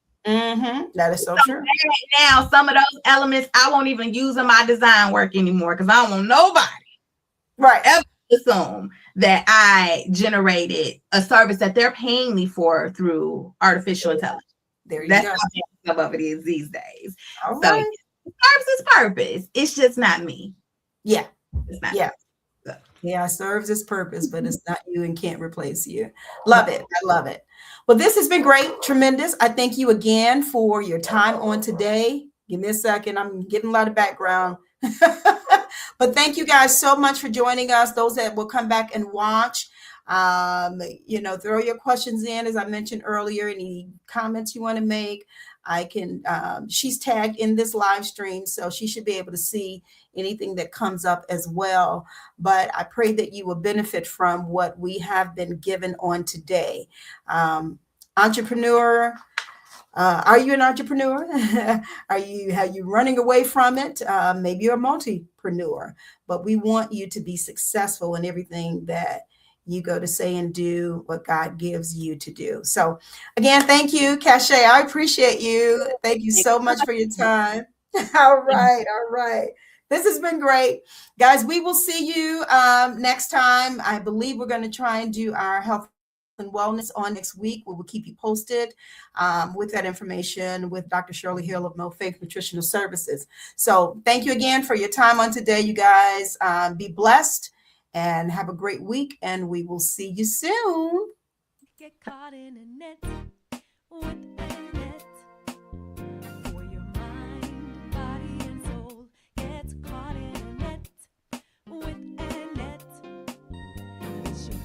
That is so true. Now, some of those elements I won't even use in my design work anymore because I don't want nobody ever assume that I generated a service that they're paying me for through artificial intelligence. That's how some of it is these days. All so right. Serves its purpose. It's just not me. Yeah. It's not yeah. me. Yeah, serves its purpose, but it's not you and can't replace you. Love it. I love it. Well, this has been great. Tremendous. I thank you again for your time on today. Give me a second. I'm getting a lot of background. But thank you guys so much for joining us. Those that will come back and watch, throw your questions in, as I mentioned earlier, any comments you want to make. I can, she's tagged in this live stream, so she should be able to see anything that comes up as well. But I pray that you will benefit from what we have been given on today. Entrepreneur, are you an entrepreneur? Are you running away from it? Maybe you're a multipreneur, but we want you to be successful in everything that you go to say and do what God gives you to do. So again, thank you, Cachet. I appreciate you. Thank you so much for your time. All right. This has been great. Guys, we will see you next time. I believe we're going to try and do our health and wellness on next week. We will keep you posted with that information with Dr. Shirley Hill of No Faith Nutritional Services. So thank you again for your time on today, you guys. Be blessed and have a great week, and we will see you soon. Get caught in a net with a net. For your mind, body, and soul gets caught in a net with a net. It's your